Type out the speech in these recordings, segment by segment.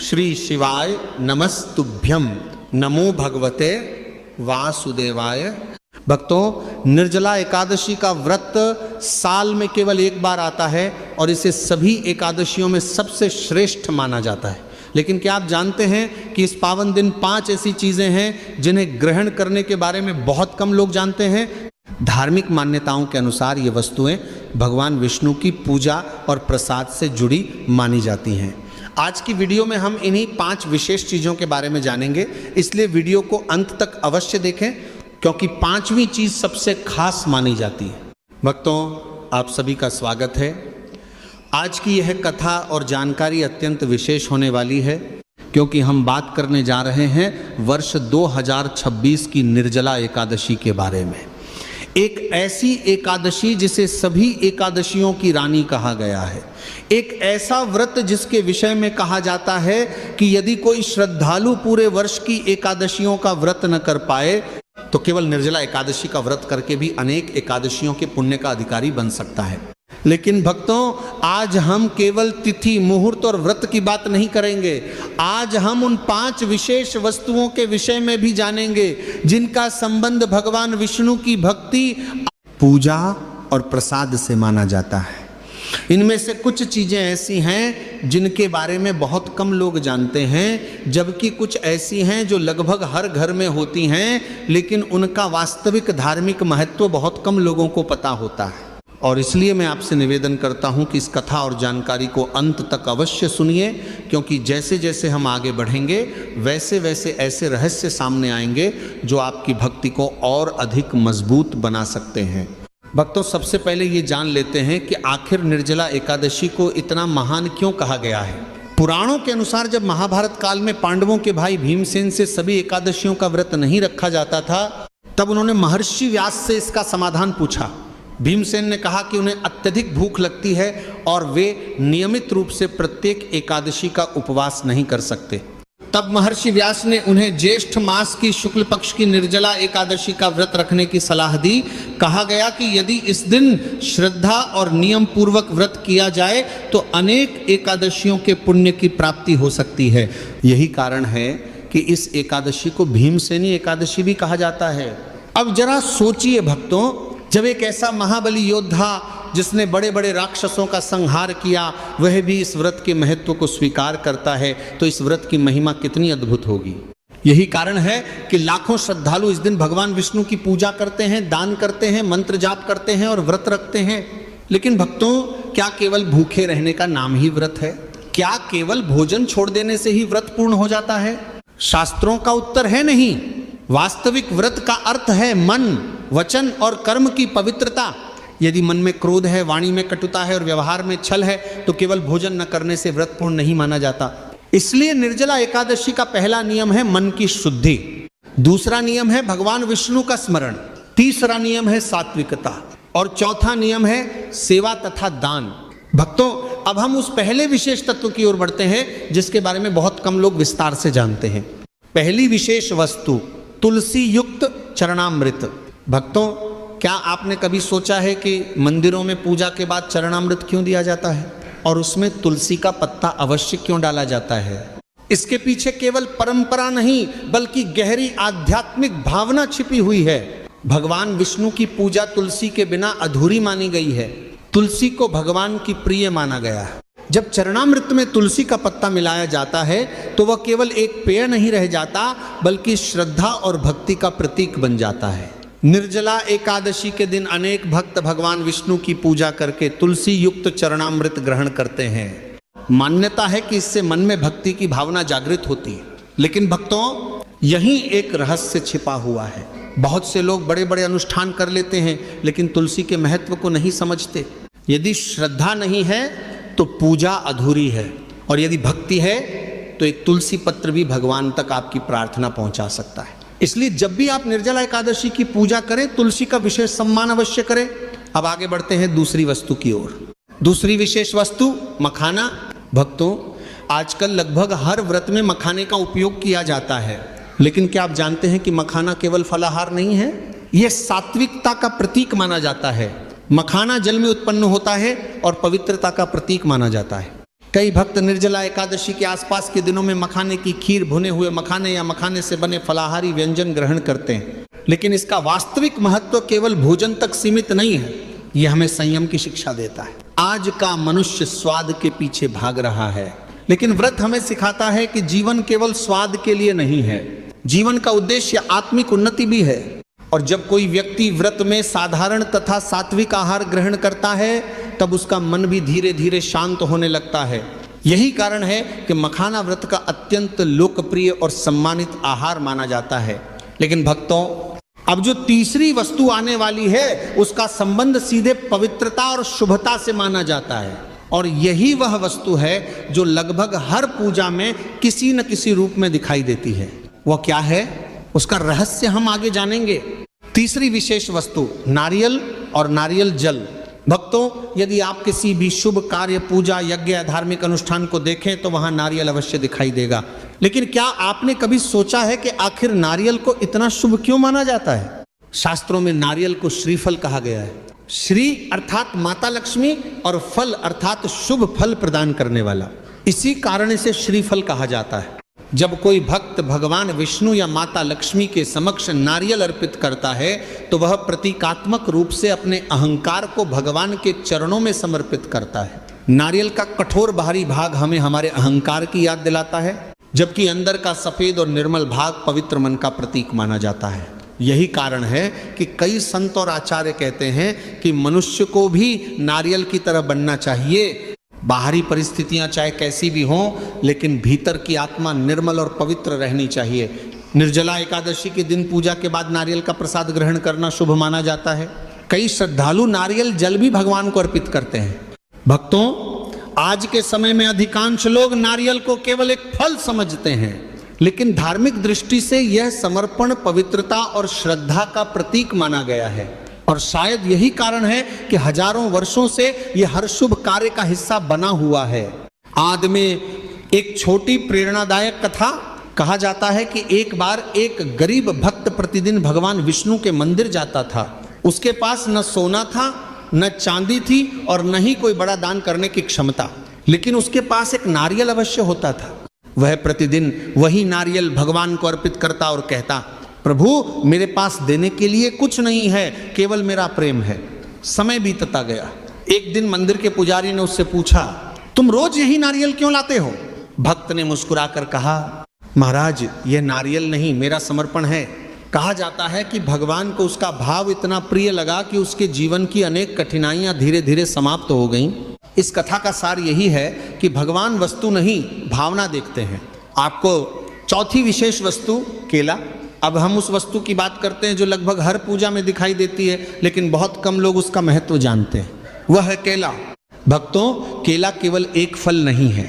श्री शिवाय नमस्तुभ्यम नमो भगवते वासुदेवाय। भक्तों, निर्जला एकादशी का व्रत साल में केवल एक बार आता है और इसे सभी एकादशियों में सबसे श्रेष्ठ माना जाता है। लेकिन क्या आप जानते हैं कि इस पावन दिन 5 ऐसी चीज़ें हैं जिन्हें ग्रहण करने के बारे में बहुत कम लोग जानते हैं। धार्मिक मान्यताओं के अनुसार ये वस्तुएं भगवान विष्णु की पूजा और प्रसाद से जुड़ी मानी जाती हैं। आज की वीडियो में हम इन्हीं 5 विशेष चीज़ों के बारे में जानेंगे, इसलिए वीडियो को अंत तक अवश्य देखें क्योंकि 5वीं चीज़ सबसे खास मानी जाती है। भक्तों, आप सभी का स्वागत है। आज की यह कथा और जानकारी अत्यंत विशेष होने वाली है क्योंकि हम बात करने जा रहे हैं वर्ष 2026 की निर्जला एकादशी के बारे में। एक ऐसी एकादशी जिसे सभी एकादशियों की रानी कहा गया है। एक ऐसा व्रत जिसके विषय में कहा जाता है कि यदि कोई श्रद्धालु पूरे वर्ष की एकादशियों का व्रत न कर पाए तो केवल निर्जला एकादशी का व्रत करके भी अनेक एकादशियों के पुण्य का अधिकारी बन सकता है। लेकिन भक्तों, आज हम केवल तिथि, मुहूर्त और व्रत की बात नहीं करेंगे। आज हम उन 5 विशेष वस्तुओं के विषय में भी जानेंगे जिनका संबंध भगवान विष्णु की भक्ति, पूजा और प्रसाद से माना जाता है। इनमें से कुछ चीज़ें ऐसी हैं जिनके बारे में बहुत कम लोग जानते हैं, जबकि कुछ ऐसी हैं जो लगभग हर घर में होती हैं, लेकिन उनका वास्तविक धार्मिक महत्व बहुत कम लोगों को पता होता है। और इसलिए मैं आपसे निवेदन करता हूं कि इस कथा और जानकारी को अंत तक अवश्य सुनिए, क्योंकि जैसे जैसे हम आगे बढ़ेंगे वैसे वैसे ऐसे रहस्य सामने आएंगे जो आपकी भक्ति को और अधिक मजबूत बना सकते हैं। भक्तों, सबसे पहले ये जान लेते हैं कि आखिर निर्जला एकादशी को इतना महान क्यों कहा गया है। पुराणों के अनुसार जब महाभारत काल में पांडवों के भाई भीमसेन से सभी एकादशियों का व्रत नहीं रखा जाता था, तब उन्होंने महर्षि व्यास से इसका समाधान पूछा। भीमसेन ने कहा कि उन्हें अत्यधिक भूख लगती है और वे नियमित रूप से प्रत्येक एकादशी का उपवास नहीं कर सकते। तब महर्षि व्यास ने उन्हें ज्येष्ठ मास की शुक्ल पक्ष की निर्जला एकादशी का व्रत रखने की सलाह दी। कहा गया कि यदि इस दिन श्रद्धा और नियम पूर्वक व्रत किया जाए तो अनेक एकादशियों के पुण्य की प्राप्ति हो सकती है। यही कारण है कि इस एकादशी को भीमसेनी एकादशी भी कहा जाता है। अब जरा सोचिए भक्तों, जब एक ऐसा महाबली योद्धा जिसने बड़े बड़े राक्षसों का संहार किया वह भी इस व्रत के महत्व को स्वीकार करता है तो इस व्रत की महिमा कितनी अद्भुत होगी। यही कारण है कि लाखों श्रद्धालु इस दिन भगवान विष्णु की पूजा करते हैं, दान करते हैं, मंत्र जाप करते हैं और व्रत रखते हैं। लेकिन भक्तों, क्या केवल भूखे रहने का नाम ही व्रत है? क्या केवल भोजन छोड़ देने से ही व्रत पूर्ण हो जाता है? शास्त्रों का उत्तर है नहीं। वास्तविक व्रत का अर्थ है मन, वचन और कर्म की पवित्रता। यदि मन में क्रोध है, वाणी में कटुता है और व्यवहार में छल है तो केवल भोजन न करने से व्रत पूर्ण नहीं माना जाता। इसलिए निर्जला एकादशी का पहला नियम है मन की शुद्धि, दूसरा नियम है भगवान विष्णु का स्मरण, तीसरा नियम है सात्विकता और चौथा नियम है सेवा तथा दान। भक्तों, अब हम उस पहले विशेष तत्व की ओर बढ़ते हैं जिसके बारे में बहुत कम लोग विस्तार से जानते हैं। पहली विशेष वस्तु, तुलसी युक्त चरणामृत। भक्तों, क्या आपने कभी सोचा है कि मंदिरों में पूजा के बाद चरणामृत क्यों दिया जाता है और उसमें तुलसी का पत्ता अवश्य क्यों डाला जाता है? इसके पीछे केवल परंपरा नहीं बल्कि गहरी आध्यात्मिक भावना छिपी हुई है। भगवान विष्णु की पूजा तुलसी के बिना अधूरी मानी गई है। तुलसी को भगवान की प्रिय माना गया है। जब चरणामृत में तुलसी का पत्ता मिलाया जाता है तो वह केवल एक पेय नहीं रह जाता बल्कि श्रद्धा और भक्ति का प्रतीक बन जाता है। निर्जला एकादशी के दिन अनेक भक्त भगवान विष्णु की पूजा करके तुलसी युक्त चरणामृत ग्रहण करते हैं। मान्यता है कि इससे मन में भक्ति की भावना जागृत होती है। लेकिन भक्तों, यहीं एक रहस्य छिपा हुआ है। बहुत से लोग बड़े बड़े अनुष्ठान कर लेते हैं लेकिन तुलसी के महत्व को नहीं समझते। यदि श्रद्धा नहीं है तो पूजा अधूरी है और यदि भक्ति है तो एक तुलसी पत्र भी भगवान तक आपकी प्रार्थना पहुंचा सकता है। इसलिए जब भी आप निर्जला एकादशी की पूजा करें तुलसी का विशेष सम्मान अवश्य करें। अब आगे बढ़ते हैं दूसरी वस्तु की ओर। दूसरी विशेष वस्तु मखाना। भक्तों, आजकल लगभग हर व्रत में मखाने का उपयोग किया जाता है, लेकिन क्या आप जानते हैं कि मखाना केवल फलाहार नहीं है, यह सात्विकता का प्रतीक माना जाता है। मखाना जल में उत्पन्न होता है और पवित्रता का प्रतीक माना जाता है। कई भक्त निर्जला एकादशी के आसपास के दिनों में मखाने की खीर, भुने हुए मखाने या मखाने से बने फलाहारी व्यंजन ग्रहण करते हैं, लेकिन इसका वास्तविक महत्व केवल भोजन तक सीमित नहीं है। यह हमें संयम की शिक्षा देता है। आज का मनुष्य स्वाद के पीछे भाग रहा है, लेकिन व्रत हमें सिखाता है कि जीवन केवल स्वाद के लिए नहीं है, जीवन का उद्देश्य आत्मिक उन्नति भी है। और जब कोई व्यक्ति व्रत में साधारण तथा सात्विक आहार ग्रहण करता है, तब उसका मन भी धीरे धीरे शांत होने लगता है। यही कारण है कि मखाना व्रत का अत्यंत लोकप्रिय और सम्मानित आहार माना जाता है। लेकिन भक्तों, अब जो तीसरी वस्तु आने वाली है, उसका संबंध सीधे पवित्रता और शुभता से माना जाता है, और यही वह वस्तु है जो लगभग हर पूजा में किसी न किसी रूप में दिखाई देती है। वह क्या है, उसका रहस्य हम आगे जानेंगे। तीसरी विशेष वस्तु नारियल और नारियल जल। भक्तों, यदि आप किसी भी शुभ कार्य, पूजा, यज्ञ या धार्मिक अनुष्ठान को देखें तो वहां नारियल अवश्य दिखाई देगा। लेकिन क्या आपने कभी सोचा है कि आखिर नारियल को इतना शुभ क्यों माना जाता है? शास्त्रों में नारियल को श्रीफल कहा गया है। श्री अर्थात माता लक्ष्मी और फल अर्थात शुभ फल प्रदान करने वाला, इसी कारण से श्रीफल कहा जाता है। जब कोई भक्त भगवान विष्णु या माता लक्ष्मी के समक्ष नारियल अर्पित करता है, तो वह प्रतीकात्मक रूप से अपने अहंकार को भगवान के चरणों में समर्पित करता है। नारियल का कठोर बाहरी भाग हमें हमारे अहंकार की याद दिलाता है, जबकि अंदर का सफेद और निर्मल भाग पवित्र मन का प्रतीक माना जाता है। यही कारण है कि कई संत और आचार्य कहते हैं कि मनुष्य को भी नारियल की तरह बनना चाहिए। बाहरी परिस्थितियां चाहे कैसी भी हों, लेकिन भीतर की आत्मा निर्मल और पवित्र रहनी चाहिए। निर्जला एकादशी के दिन पूजा के बाद नारियल का प्रसाद ग्रहण करना शुभ माना जाता है। कई श्रद्धालु नारियल जल भी भगवान को अर्पित करते हैं। भक्तों, आज के समय में अधिकांश लोग नारियल को केवल एक फल समझते हैं, लेकिन धार्मिक दृष्टि से यह समर्पण, पवित्रता और श्रद्धा का प्रतीक माना गया है। और शायद यही कारण है कि हजारों वर्षों से यह हर शुभ कार्य का हिस्सा बना हुआ है। आदि में एक छोटी प्रेरणादायक कथा कहा जाता है कि एक बार एक गरीब भक्त प्रतिदिन भगवान विष्णु के मंदिर जाता था। उसके पास न सोना था, न चांदी थी और न ही कोई बड़ा दान करने की क्षमता, लेकिन उसके पास एक नारियल अवश्य होता था। वह प्रतिदिन वही नारियल भगवान को अर्पित करता और कहता, प्रभु, मेरे पास देने के लिए कुछ नहीं है, केवल मेरा प्रेम है। समय बीतता गया। एक दिन मंदिर के पुजारी ने उससे पूछा, तुम रोज यही नारियल क्यों लाते हो? भक्त ने मुस्कुराकर कहा, महाराज, यह नारियल नहीं, मेरा समर्पण है। कहा जाता है कि भगवान को उसका भाव इतना प्रिय लगा कि उसके जीवन की अनेक कठिनाइयां धीरे धीरे समाप्त हो गईं। इस कथा का सार यही है कि भगवान वस्तु नहीं, भावना देखते हैं। आपको चौथी विशेष वस्तु केला। अब हम उस वस्तु की बात करते हैं जो लगभग हर पूजा में दिखाई देती है, लेकिन बहुत कम लोग उसका महत्व जानते हैं। वह है केला। भक्तों, केला केवल एक फल नहीं है।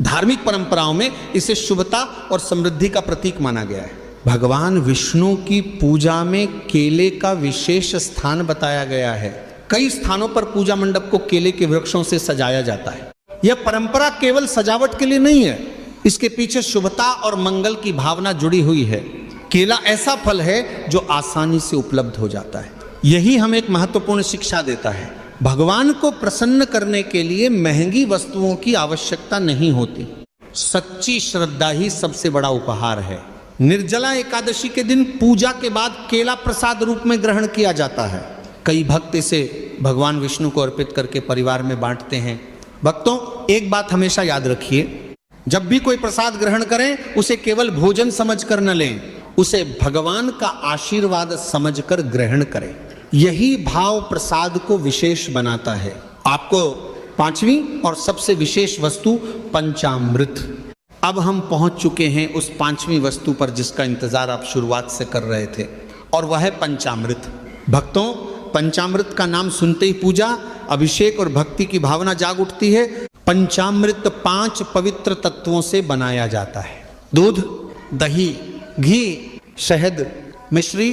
धार्मिक परंपराओं में इसे शुभता और समृद्धि का प्रतीक माना गया है। भगवान विष्णु की पूजा में केले का विशेष स्थान बताया गया है। कई स्थानों पर पूजा मंडप को केले के वृक्षों से सजाया जाता है। यह परंपरा केवल सजावट के लिए नहीं है, इसके पीछे शुभता और मंगल की भावना जुड़ी हुई है। केला ऐसा फल है जो आसानी से उपलब्ध हो जाता है। यही हमें एक महत्वपूर्ण शिक्षा देता है। भगवान को प्रसन्न करने के लिए महंगी वस्तुओं की आवश्यकता नहीं होती। सच्ची श्रद्धा ही सबसे बड़ा उपहार है। निर्जला एकादशी के दिन पूजा के बाद केला प्रसाद रूप में ग्रहण किया जाता है। कई भक्त इसे भगवान विष्णु को अर्पित करके परिवार में बांटते हैं। भक्तों, एक बात हमेशा याद रखिए, जब भी कोई प्रसाद ग्रहण करें, उसे केवल भोजन समझकर न लें, उसे भगवान का आशीर्वाद समझकर ग्रहण करें। यही भाव प्रसाद को विशेष बनाता है। आपको पांचवी और सबसे विशेष वस्तु पंचामृत। अब हम पहुंच चुके हैं उस पांचवी वस्तु पर जिसका इंतजार आप शुरुआत से कर रहे थे, और वह है पंचामृत। भक्तों, पंचामृत का नाम सुनते ही पूजा, अभिषेक और भक्ति की भावना जाग उठती है। पंचामृत 5 पवित्र तत्वों से बनाया जाता है। दूध, दही, घी, शहद, मिश्री,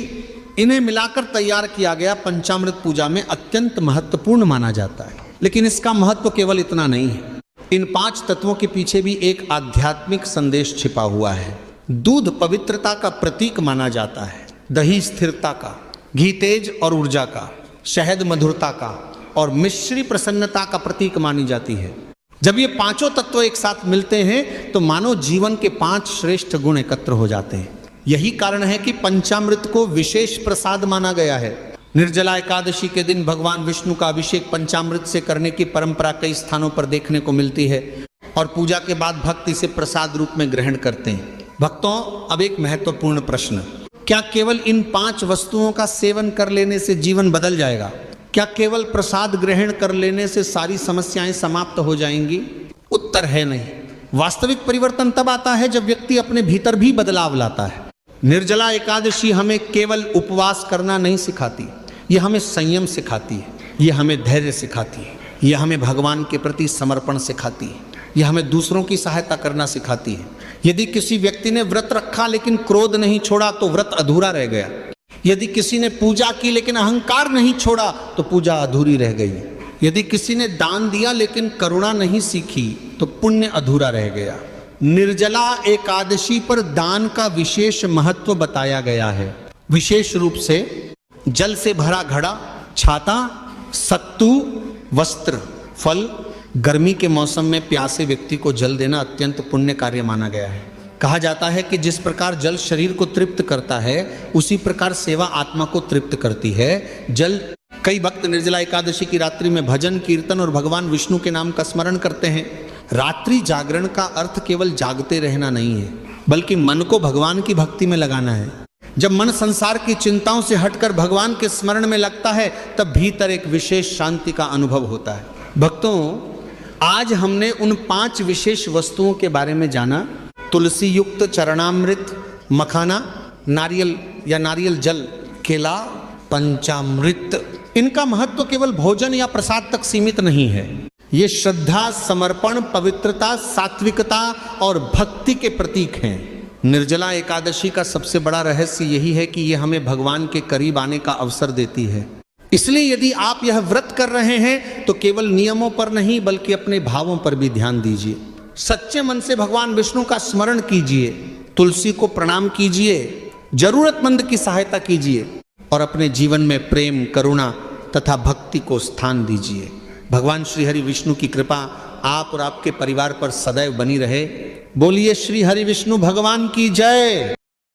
इन्हें मिलाकर तैयार किया गया पंचामृत पूजा में अत्यंत महत्वपूर्ण माना जाता है। लेकिन इसका महत्व केवल इतना नहीं है। इन 5 तत्वों के पीछे भी एक आध्यात्मिक संदेश छिपा हुआ है। दूध पवित्रता का प्रतीक माना जाता है, दही स्थिरता का, घी तेज और ऊर्जा का, शहद मधुरता का और मिश्री प्रसन्नता का प्रतीक मानी जाती है। जब ये पांचों तत्व एक साथ मिलते हैं तो मानो जीवन के 5 श्रेष्ठ गुण एकत्र हो जाते हैं। यही कारण है कि पंचामृत को विशेष प्रसाद माना गया है। निर्जला एकादशी के दिन भगवान विष्णु का अभिषेक पंचामृत से करने की परंपरा कई स्थानों पर देखने को मिलती है और पूजा के बाद भक्त इसे प्रसाद रूप में ग्रहण करते हैं। भक्तों, अब एक महत्वपूर्ण प्रश्न, क्या केवल इन 5 वस्तुओं का सेवन कर लेने से जीवन बदल जाएगा? क्या केवल प्रसाद ग्रहण कर लेने से सारी समस्याएं समाप्त हो जाएंगी? उत्तर है नहीं। वास्तविक परिवर्तन तब आता है जब व्यक्ति अपने भीतर भी बदलाव लाता है। निर्जला एकादशी हमें केवल उपवास करना नहीं सिखाती, यह हमें संयम सिखाती है, यह हमें धैर्य सिखाती है, यह हमें भगवान के प्रति समर्पण सिखाती है, यह हमें दूसरों की सहायता करना सिखाती है। यदि किसी व्यक्ति ने व्रत रखा लेकिन क्रोध नहीं छोड़ा तो व्रत अधूरा रह गया। यदि किसी ने पूजा की लेकिन अहंकार नहीं छोड़ा तो पूजा अधूरी रह गई। यदि किसी ने दान दिया लेकिन करुणा नहीं सीखी तो पुण्य अधूरा रह गया। निर्जला एकादशी पर दान का विशेष महत्व बताया गया है। विशेष रूप से जल से भरा घड़ा, छाता, सत्तू, वस्त्र, फल, गर्मी के मौसम में प्यासे व्यक्ति को जल देना अत्यंत पुण्य कार्य माना गया है। कहा जाता है कि जिस प्रकार जल शरीर को तृप्त करता है उसी प्रकार सेवा आत्मा को तृप्त करती है। जल कई भक्त निर्जला एकादशी की रात्रि में भजन, कीर्तन और भगवान विष्णु के नाम का स्मरण करते हैं। रात्रि जागरण का अर्थ केवल जागते रहना नहीं है, बल्कि मन को भगवान की भक्ति में लगाना है। जब मन संसार की चिंताओं से हटकर भगवान के स्मरण में लगता है तब भीतर एक विशेष शांति का अनुभव होता है। भक्तों, आज हमने उन 5 विशेष वस्तुओं के बारे में जाना। तुलसी युक्त चरणामृत, मखाना, नारियल या नारियल जल, केला, पंचामृत। इनका महत्व केवल भोजन या प्रसाद तक सीमित नहीं है। ये श्रद्धा, समर्पण, पवित्रता, सात्विकता और भक्ति के प्रतीक हैं। निर्जला एकादशी का सबसे बड़ा रहस्य यही है कि ये हमें भगवान के करीब आने का अवसर देती है। इसलिए यदि आप यह व्रत कर रहे हैं तो केवल नियमों पर नहीं बल्कि अपने भावों पर भी ध्यान दीजिए। सच्चे मन से भगवान विष्णु का स्मरण कीजिए, तुलसी को प्रणाम कीजिए, जरूरतमंद की सहायता कीजिए और अपने जीवन में प्रेम, करुणा तथा भक्ति को स्थान दीजिए। भगवान श्री हरि विष्णु की कृपा आप और आपके परिवार पर सदैव बनी रहे। बोलिए श्री हरि विष्णु भगवान की जय।